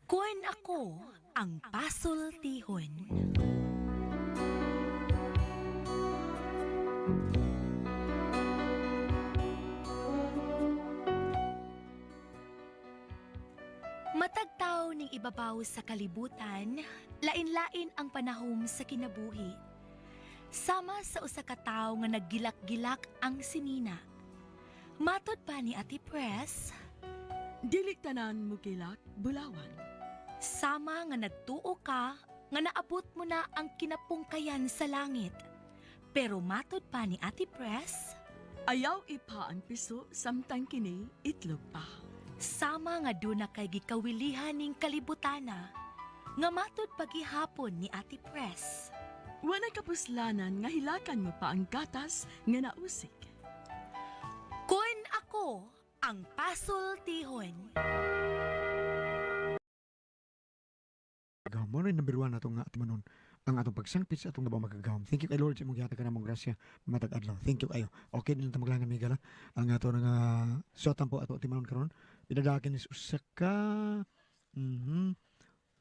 Kun ako ang pasultihon. Matagtaw ning ibabaw sa kalibutan, lain-lain ang panahom sa kinabuhi. Sama sa usa ka tawo nga naggilak-gilak ang sinina. Matod pa ni Ate Press, Dili tanan mo kilak, bulawan. sama nga nagtuo ka nga naabot mo na ang kinapungkayan sa langit. Pero matod pa ni Ate Press, Ayaw ipa ang piso, samtang kini itlog pa. sama nga duna kay gikawilihan ning kalibutana, nga matod pagihapon ni Ate Press. Wala kapuslanan nga hilakan mo pa ang gatas nga nausik. Kun ako ang pasultihon. Gawm mo na yung number one na itong ating manon. Ang atong pagsangpit sa atong nabaw magagawam. Thank you kay Lord sa mong gihata ka na mong grasya. Matag adlaw. Thank you kayo. Okay din lang maglangan may gala. Ang ato nga suotan po ato ating manon karon. Pinadakin is usa ka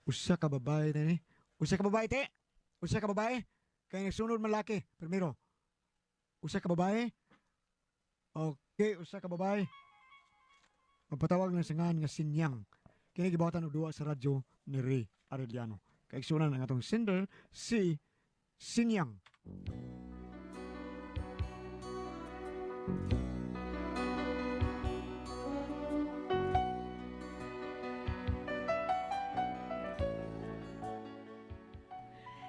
usa ka babae na ni. Usa ka babae te. Usa ka babae. Kaya nagsunod malaki. Primero. Usa ka babae. Okay, usa ka babae. Magpatawag na sa nga Sinyang. Kini gibawatan og duwa sa radyo ni Ray Arellano. Kaigsunan ang atong sender si Sinyang.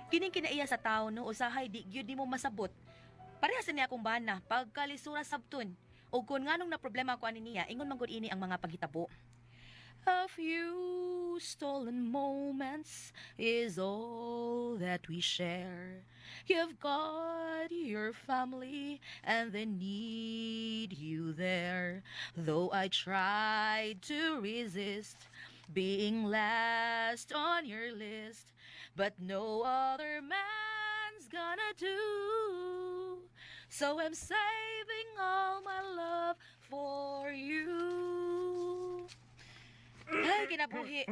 Kining kinaiya sa tao no usahay di gyud mo masabot. Parehas niya akong bana pagkalisura sabton. O kung nganong na problema ko ani niya, ingon man gud ini ang mga paghitabo. A few stolen moments is all that we share. You've got your family and they need you there. Though I tried to resist being last on your list, but no other man's gonna do. So I'm saving all my love for you. Ay, kinabuhi.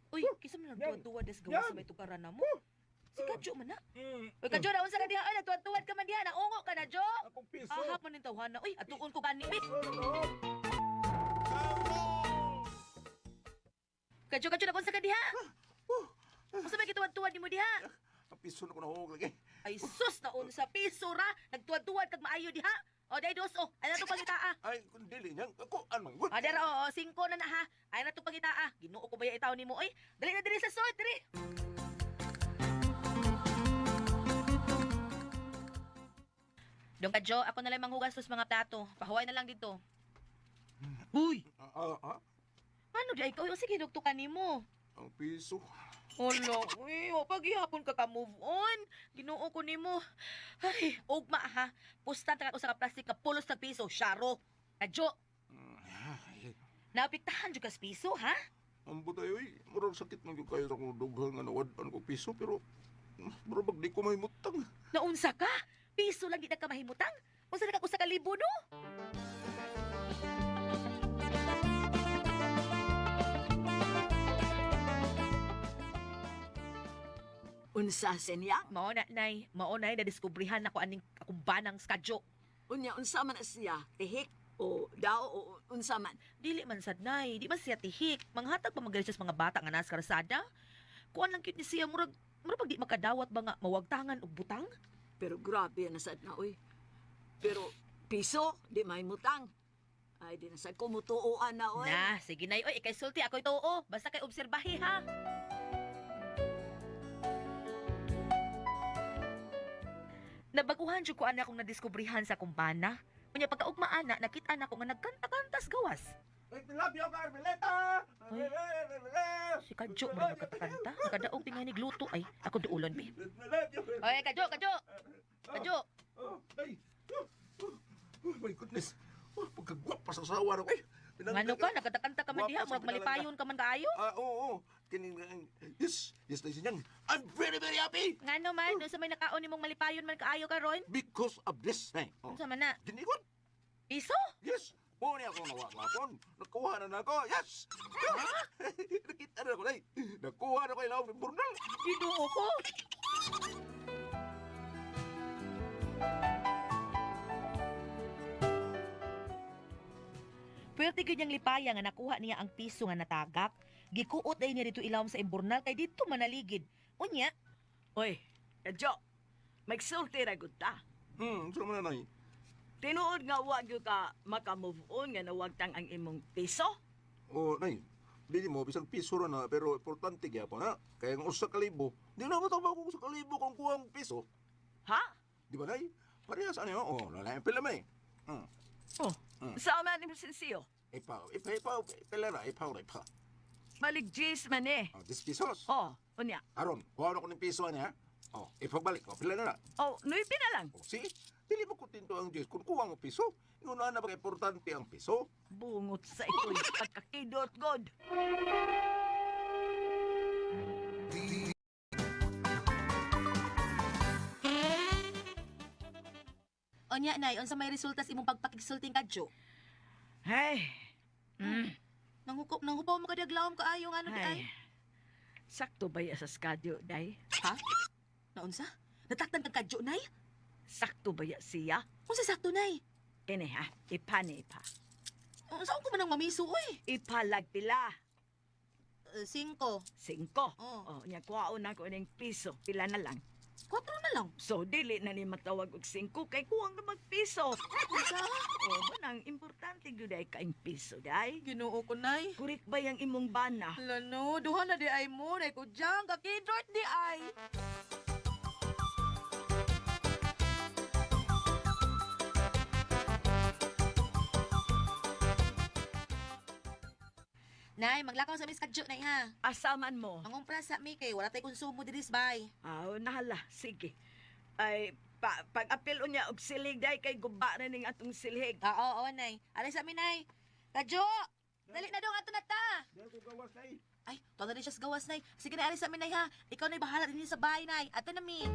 Uy, kisa mo nagtuwad-tuwad des gawa sa may tukaran na mo. Si Kadyo man na. Uy, Kadyo, naon sa ka diha? Ay, nagtuwad-tuwad ka man diha. Naungo ka na, Jo. Akong piso. Ahap man yung tawhan na. Uy, atuon ko gani. Bit. Kadyo, naon sa ka diha? Masa may kituwad-tuwad ni mo diha? Ang piso na ko nahulog lagi. Ay, sus, naon sa piso ra. Nagtuwad-tuwad kag maayo diha. O, day dos, o. Ay, nato pangitaa. Ay, kung dili niyan, ako, anong good. O, dara, o, 5 na na ha. Ay, nato pangitaa. Ginoo ko ba yung itaw ni mo, oy. Dali na diri sa sod, diri. Dong Kadyo, ako na lang manghugas sa mga plato. Pahuway na lang dito. Uy! Ano di, ikaw yung sige, dugtukan ni mo. Ang piso. Hala, uy, o paghihapon ka ka-move on. Ginoo ko ni mo. Ay, ugma ha. Pustan takat usa ka plastic ka pulos na piso, Sharo. Kadyo, naapiktahan jud ka sa piso, ha? Ang butay, uy, murag sakit man yung kayo akong dughan nga nawadan ko piso, pero murag di ko mahimutang. Naunsa ka? Piso lang di na ka mahimutang? Unsa na ka usa ka libo, no? Unsa siya? Mao na diskubrihan ako aning akong banang skadyo. Unya unsa man na siya? Tihik o daw o unsa man? Dili man sad nay, di man siya tihik. Manghatag pa magalit siya sa mga bata nga nasa karsada. Kuan lang cute ni siya murag pag di makadawat ba nga mawagtangan og butang? Pero grabe na sad na uy. Pero piso di may mutang. Ay di na sad ko mutuoan na oy. Na, sige nay, oy, ikay sulti ako ituo. Basta kay obserbahi ha. Nabaguhan jud ko ana akong nadiskubrihan sa kumpana. Unya pagkaugmaan na nakita na ko nga nagkanta-kantas gawas. Ay, tilapia ka, Armeleta! Ay. Si Kadyo mo nagkanta-kanta. Nakadaog pinganig luto ay ako duulon bi. Oy, Kadyo. Kadyo. Ay, oh my goodness. Pagkagwap pa sa sawa na ko. Ngano ka nagkanta-kanta ka man diha, murag malipayon ka man kaayo? Oo. Kining, yes, na sinyang. I'm very, very happy Ngano man, doon sa may nakaon nimong malipayon man kaayo karon? because of this. Unsa man na? Ginigon? Piso? Yes. Muna ako nawakapon. Nakuha na ako. Yes! Nakita na ako Nay. Nakuha na ko ilaw ng burnal. Ginoo ko. Pwerte gyud niyang lipaya nga nakuha niya ang piso nga natagak. Gikuot ay niya dito ilawom sa imburnal kay dito manaligid. Unya, Oy, kadyo. Magsulti ra gud ta. Saan man na, Nay? Tinuod nga wag gyud ka maka-move on nga nawagtang ang imong piso. Oh, Nay. Dili mo, bisang piso ra na, pero importante kaya po na. Kaya ang usa ka libo, di na matawag kung usa ka libo kung kuhang piso. Ha? Di ba, Nay? Parehas ano yun? Oh, lalayan pila may. Oh, sa man imong sensiyo. Ipaw, pila na, ipaw. Maligjis man eh. 10 pesos. Oh, unya. Aron, kuha na ko ng piso niya. Oh, ipagbalik ko, pila na na. Oh, nuipi na lang. Oh, see? Dili mo kutinto ang Diyos kung kuha mo piso. Inuna na baka importante ang piso. Bungot sa ito'y pagkakidot god. unya nay, unsa may resultas imong pagpakigsulting kadyo? Ay. Nanghupaw mo kadaglawom kaayo nga ano di ay. Ay. Sakto ba ya sa skadyo, day? Ha? Naunsa? Nataktan kag kadyo nay? Sakto ba ya siya? Unsa sakto nay? Kini ha, ipa ni ipa. Saan ko man ang mamiso oy? Ipalag pila. 5. 5. Oh. Oh, nya kuhaon na ko ning piso. Pila na lang. 4 na lang. So, dili na ni matawag og 5 kay kuwang na magpiso. Unsa? Oh, manang importante gyud ay kaing piso, day. Ginoo ko nay. Kurik ba yang imong bana? Lano, duha na di ay mo, nay ko dyan, kakidort di ay. Nay, maglakaw sa miskadyo na ha. Asaman mo. Mangumpra sa mi kay wala tay konsumo diris bay. Aw, nahala, sige. Ay, pag-apil unya og silig day kay guba na ning atong silhig. Oo, nay. Alay sa mi nay. Kadyo! Dali na dong ato na ta. Dahil ko gawas, Nay. Ay, tawag na siya sa gawas, nay. Sige na, alis sa mi nay ha. Ikaw na'y bahala din sa bahay, nay. Ato na mi.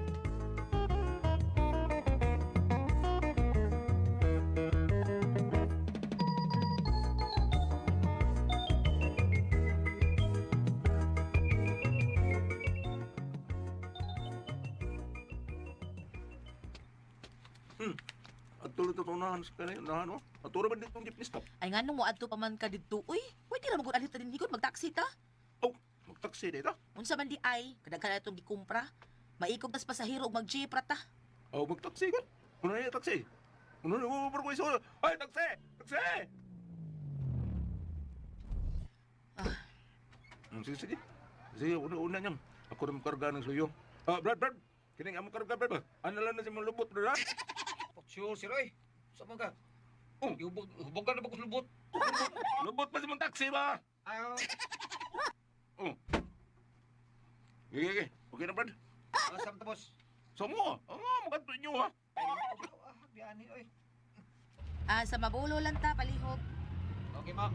At tuloy ito unahan sa kanila, unahan mo. At tuloy ba dito ang jeepney stop? Ay nga nung mo adto pa man ka didto. Uy, pwede ra magud alit din higod magtaksi ta. Oh, magtaksi dito. Unsa man di ay, kadaghan atong gikumpra. Maikog tas pasahero ug mag-jeep ra ta. Oh, magtaksi ka. Ano na yung taksi? Ano na yung ko iso? Ay, taksi! Taksi! Sige, sige. Sige, una-una niyang. Ako na makarga ng suyo. Brad. Kining among karga, Brad ba? Ano lang na si mga lubot, Brad, ha? Sure, sir, ay. Saan ka? Oh. Hubog ka na ba ko sa lubot? Lubot pa si mong taksi ba? Ayaw. Oh. Sige. Okay na, Brad. Saan tapos? So mo, maganto inyo, ha? Biyani, oy. Sa mabulo lang ta palihog. Okay, ma'am.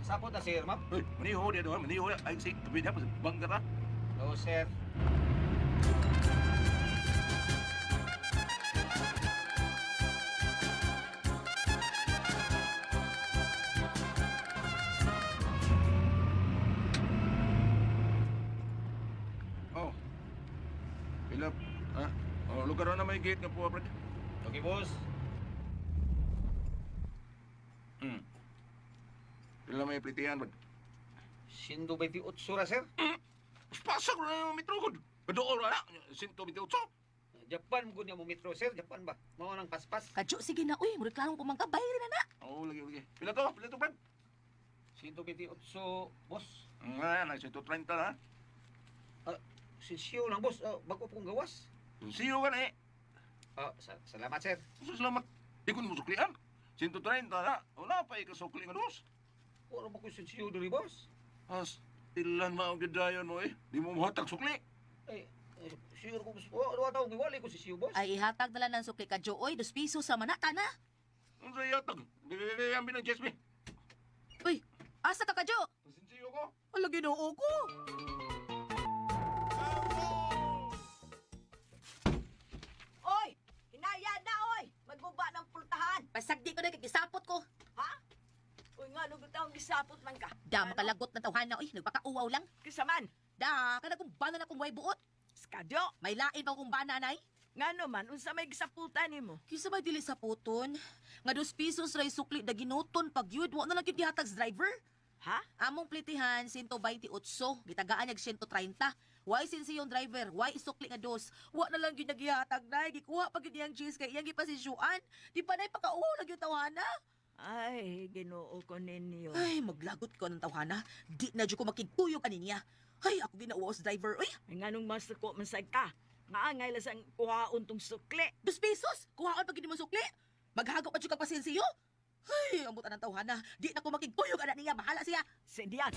Sapot na, sir, ma'am. Ay, maniho dia doon, maniho dia. Ay, sige, tabi niya, bangga ka. No, sir. Oh. Pilap. Ha? Oh, lugar na may gate nga po, Brad. Okay, boss. Pila may plitihan, Brad. Sindo 28 ra, sir. Pasak na yung metro ko. Kadoon na, 128. Japan mo niya mo metro, sir. Japan ba? Mao nang paspas. Kadyo sige na uy, mo reklamo pa man ka bayri na na. Oo, lagi. Pila to, Brad? 128, boss. Nga, na 130 na. Si Sio lang, boss. Bago po kong gawas. See you ka na eh. Salamat, sir. Salamat. Di ko mo suklian. 130 na. Wala pa ikasukli nga dos. Wala ba ko si Sio diri, boss? As, ilan maong gadayon mo eh. Di mo muhatag sukli. Ay, sure ko, boss. Wala taong giwalay ko si Sio, boss. Ay ihatag na lang ng sukli kadyo oy, 2 piso sa manata na. Ano sa yatag? Bigyan ng Jesby. Uy, asa ka kadyo? Pasinsiyo ko. Ala Ginoo ko. Oy! Hinaya na, oy! Magbuba ng pultahan! Pasagdi ko na kikisapot ko. Ha? Uy nga, nung Unsaon gisapot man ka? Da, makalagot na tawhana, oy. Nagpakauwaw lang. Kisaman, Da, kada kung bana na kung way buot. skadyo. May lain pa kung bana, nay. Ngano man, unsa may gisaputan nimo? Kisa may dili sa puton. Nga 2 pesos ray sukli na ginuton pag yun. Wa na lang yun gihatag sa driver. Ha? Among plitihan, 128. Gitagaan niyag 130. Why sinsi yung driver? Why isukli nga 2? Wa na lang yun nagihatag, nay. Gikuha pag yun yung cheese kay iyang gipasisyuan. Di pa nay pakauwaw lang yung tawhana. Ay, Ginoo ko ninyo. Ay, maglagot ko ng tawhana. Di na dyan ko makikuyog aniya. Ay, ako ginauwas driver. Uy, Ay, nganong masuko man sad ka? Maangay lasang kuhaon tong sukli. 2 pesos. Kuhaan pag hindi mo sukli. Maghagaw pa dyan kang pasensiyo. Ay, ang buta ng tawhana. Di na ko makikuyog anak niya. Bahala siya. Sindiyan.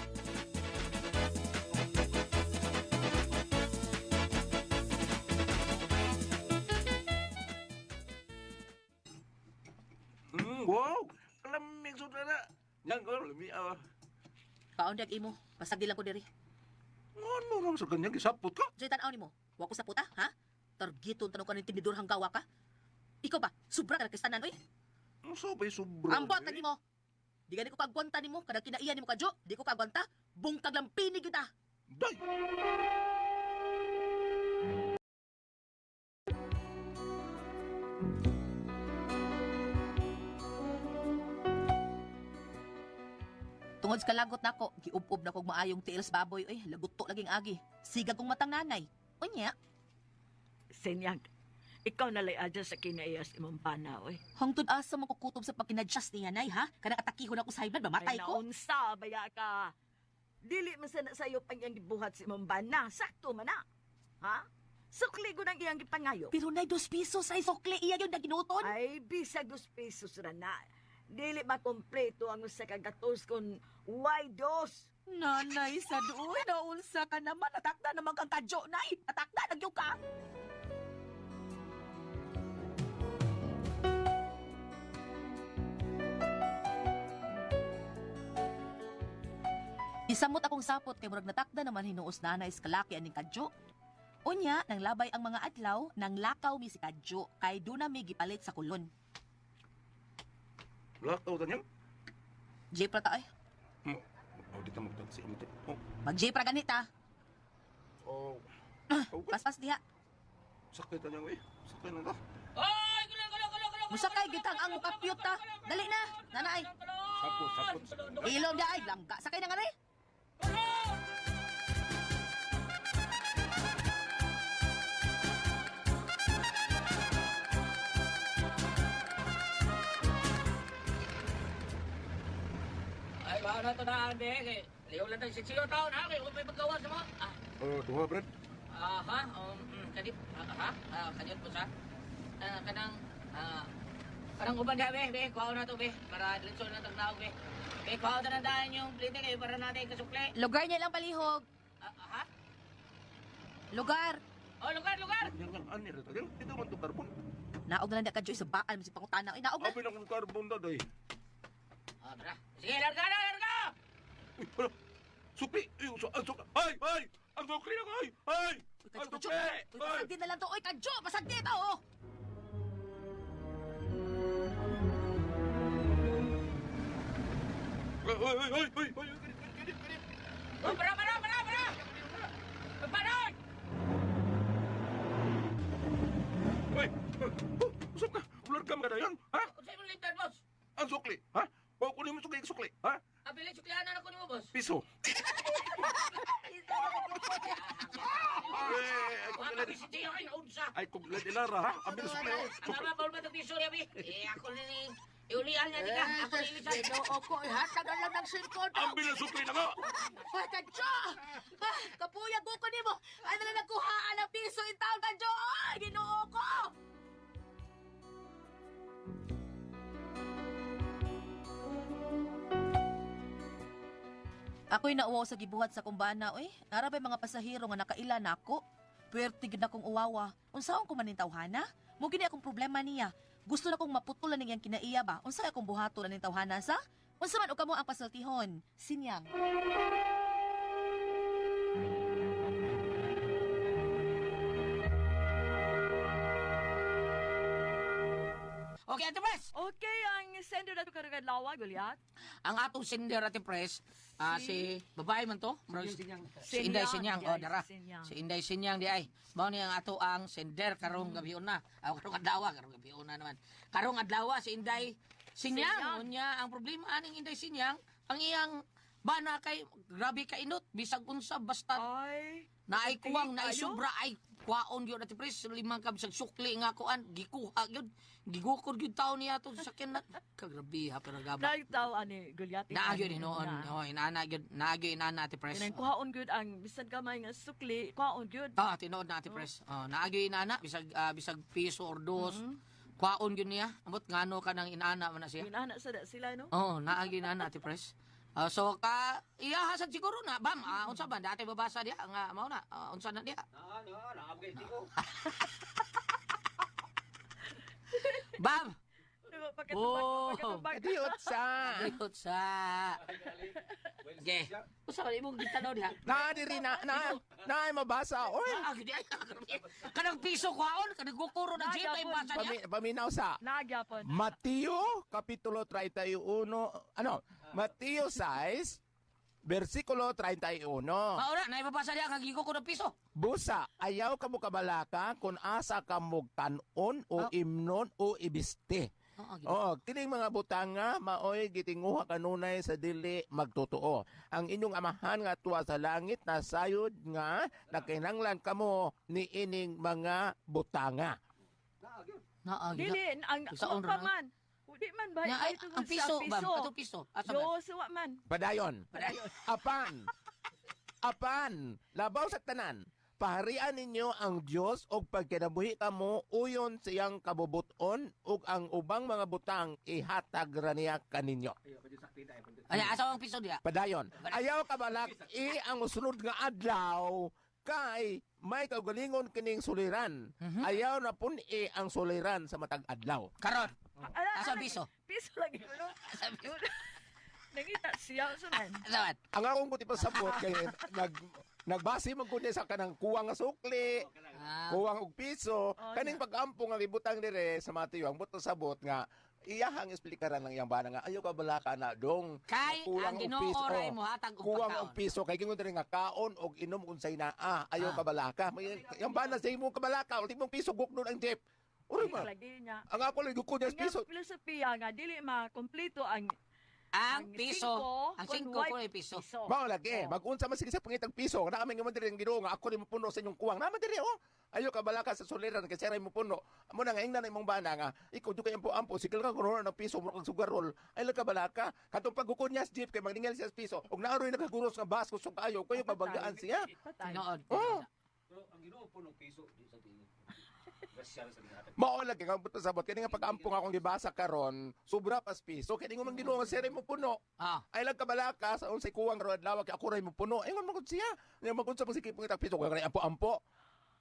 Wow! Lamig sa na. Yan ko, lami. Kaon dag imo. Pasagdi lang ko diri. Ano lang sa kanya, gisapot ka? Diyan tanaw nimo. Wa ko sa puta, ha? Targiton tanong ka ng tinidor hanggawa ka. Ikaw ba? Sobra ka na kistanan, oy. Ano sa ba'y sobra? Ambot lagi mo. Di gani ko kagwanta nimo. Kada kinaiya nimo kadyo. Di ko kagwanta. Bungkag lang pinig kita. Day! Tungod sa kalagot nako, giub-ub na kog maayong tiil sa baboy, oy. Laguto laging agi. Siga kong matang nanay. Unya, Sinyang, ikaw nalay adya sa kinaiyas imong bana, oy. hangtod asa mo kukutob sa pagkinadjust niya, nay, ha? Kada atakihon ako sa himad, mamatay Ay, ko. naunsa, baya ka. Dili man sana sa'yo pang iyang gibuhat si imong bana. Sakto man na. Ha? Sukli ko ng iyang gipangayo. Pero nay, 2 pesos ay sukli iya yung naginuton. Ay, bisag 2 pesos ra na. Dili makompleto ang usa ka gatos kon why dos. Nanay, sa doon, naunsa ka naman. Natakda naman kang kadyo, nay. Natakda, nagyo ka. Isamot akong sapot kay murag natakda naman hinuos nanay sa kalaki aning kadyo. Unya, nang labay ang mga adlaw, nang lakaw mi si kadyo, kay duna mi gipalit sa kulon. Lakaw tanyang? Jepra ta ay. Oh, di ka magtansi. Oh, Mag-jepra ganita. oh. Paspas diha. Sakit tanyang, eh. Sakit na ta. Musakay gitang ang kapyot ta. Dali na, nanay. Sapot, sapot. Ilom da ay, langga. Sakay na nga rin. Ay, baka na ito na, ande. Liyaw lang tayo 6 taon, ha? Kaya kung may paggawa sa mga... Oh, tunga, Brad. Ha? Kadip, ha? Kanyot po sa... Kanang uban na, be. Kuhaw na to, be. Para dilitsyon na tagnaog, be. Be, kuhaw na nandaan yung plite kayo para natin kasukli. Lugar niya lang palihog. Ha? Lugar. Oh, lugar! Yan ang anir tanyang. Ito man to karbon. Naog na lang da kadyo sa baan si pangutana. Ay, naog na. Abi na kong karbon da, day. Tara. Sige, larga na, larga! Uy, wala. Sukli! Ay! Ay! Ang sukli na ko! Ay! Ay! Uy, Ang kadyo, kadyo. sukli! Uy, Ay! pasagdi na lang to. Uy, kadyo, pasagdi ta, oh. Ay! Ay! Ay! Ganit! Oh, para! Paray! Ay! Usap ka! Ulargam ka na yan! Ha? Kung sa'yo mo lintan, boss? Ang sukli! Ha? O, kunin mo sukli! Ha? Abilis, suklihan na ako ni mo, boss. Piso! Ay! Wala ka bisitiyo kayo, naunsa. Ay, kung ilara, ha? Abi na sukli! Ang mga bawal ba ito piso niya, be? Ako na ni... Iulihan niya, di ka. Ako na ilisan. Ginoo ko, ihatagan lang ng sirkon. Abi na sukli na nga! Ay, kadyo! Ah, kapuyag ko ko nimo. Ay, nalang nagkuhaan ng piso in taon, kadyo! Ay, ginoo ko! Ako'y nauwaw sa gibuhat sa kumbana, oy. Narabay mga pasahero nga nakaila na ako. Puwerte gid akong uwawa. Unsaon ko manin tawhana? Mo gini akong problema niya. Gusto na kong maputulan niyang kinaiya ba? Unsa akong buhato na ning tawhana sa? Unsa man og kamo ang pasaltihon? Sinyang. Okay, Ate Bas! Okay ang sender na ito karagad lawa, Goliath? Ang atong sender ati pres, si babae man to, si Inday Sinyang, Sinyang, dara. si Sinyang. Si Inday Sinyang di ay. Mao ni ang ato ang sender karong gabi na. Karong adlaw, karong gabi na naman. Karong adlaw si Inday Sinyang. Sinyang. Unya ang problema aning Inday Sinyang, ang iyang bana kay grabe ka inot bisag unsa basta Ay, naay kuwang naay Ayo. sobra ay kwaon gyud ati pres limang ka bisag sukli nga kuan gikuha gyud gigukod gyud taw niya to sa sakyan na kagrabe ha pero gaba. nagtaw ani Goliath. Naagyo ni noon. Hoy, naagyo inana ati pres. Kanang kuhaon gyud ang bisan kamay nga sukli, kuhaon gyud. Tinood na ati pres. Naagyo inana bisag piso or dos. Kwaon gyud niya. Amot ngano ka nang inana man na siya. Inana sa sila, no? Oo, naagyo inana ati pres. So iya hasad siguro na bam unsa ba dati babasa dia nga mao na unsa na dia. Bam. Oh. Diot sa. Ayot sa. Ge. Usa ba imong gitanaw diha? Na diri na mabasa. Oy, Gidi ay kanang piso kwaon kanang gukuro na jeep ay basa niya. paminaw sa Nagyapon. Mateo kapitulo 31. Mateo 6 versikulo 31. Maura na ibabasa niya kag gukuro ng piso. Busa, ayaw ka mo kabalaka kung asa ka mo kanon o imnon o ibiste. Oo, kining mga butanga maoy gitinguha kanunay sa dili magtotoo. Ang inyong amahan nga tuwa sa langit nasayod nga nakinahanglan kamo ni ining mga butanga. Dili, ang Sa honor pa na. man. Di man ba? Nga, ay, Ay, ang piso, bam. Atong piso. Asa ba? Yo, suwa man. Padayon. Apan, labaw sa tanan. Paharian ninyo ang Dios og pagkinabuhi kamo uyon siyang kabubuton ug ang ubang mga butang ihatag ra niya kaninyo. Ay, asa ang piso diha? Padayon. Ayaw ka balak ang usunod nga adlaw kay may kaugalingon kining suliran. Ayaw na pun ang suliran sa matag adlaw. Karon. Ala, Asa ang piso? Piso lagi. Ano? Asa ang piso? Nangita siya, sunan. Asa man? Ang akong kuti pasabot kay nagbase man kundi sa kanang kuwang nga sukli, kuwang og piso, kaning pag-ampo nga libutang dire sa Mateo ang buto sabot nga iyahang esplikaran lang yang bana nga ayaw ka balaka na dong Kay kuwang ang og Ginoo piso, oray mo hatag og kuwang og pagkaon. piso kay gingon dire nga kaon og inom unsay naa ayaw ka balaka yang bana sa imong kabalaka ultimong piso guknon ang jeep uri Piso ma lagi niya. ang ako lagi ko niya Ang piso filosofiya nga, dili ma-kompleto ang Ang piso. Ang kung 5 white ko ay piso. mao lagi mag-unsa man sige sa pangitang piso na amin nga man dire ang Ginoo nga ako ni mo puno sa inyong kuwang naman dire oh ayaw ka balaka sa suliran kay siray mo puno amo na nga ingnan na imong bana nga ikaw du kay ampo sikil ka kuno ng piso mo kag sugarol ay lang ka balaka katong pagukon niya sa jeep kay magningal siya sa piso og naaroy nagaguros nga bas kusog kaayo kayo mabanggaan siya patay. Tinood. oh mao lagi nga buto sabot kini nga pag-ampo nga akong gibasa karon sobra pas piso kini nga man Ginoo nga siray mo puno ay lang ka balaka sa unsay kuwang ro adlaw kay ako ray mo puno ingon man gud siya nga magunsa pag sikip pangitang piso kay ampo-ampo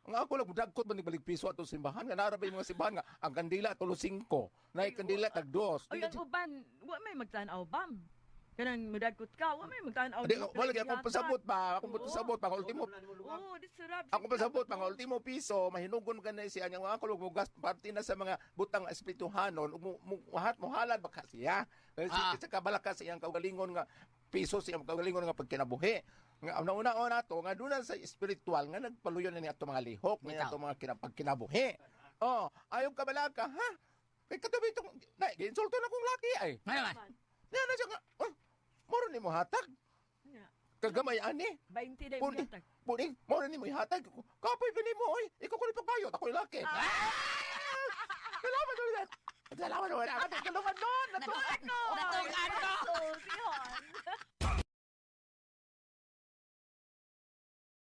nga ako lang dagkot man balik piso ato simbahan nga narabay mga simbahan nga ang kandila tulo 5 nay kandila tag 2 Ay, ang uban, wa may magtanaw, bam. Kanang mudagkot ka, wa may magtanaw. Adi, wala gyud akong pasabot ba akong pasabot pang ultimo Oo, di sarap. ako pasabot pang ultimo piso mahinugon ganay siya nga ako lang mugas parte na sa mga butang espirituhanon mo halad baka siya sa kabalaka siyang kaugalingon nga piso siyang kaugalingon nga pagkinabuhi nga una to nga dunan sa espiritual nga nagpaluyon na ni ato mga lihok ni ato mga pagkinabuhi ayaw kabalaka ha kay katabi itong insulto na kong laki ay Ano man? yan na siya nga moro ni mo hatag kagamay ani 20 day Puni, mo puni, mo na ni mo ihatag. Kapoy gani mo, oy. Ikaw ko ni pagbayot, ako yung laki. Salamat naman. Salamat naman. Ako tulungan doon. Natukan ko! Sihon.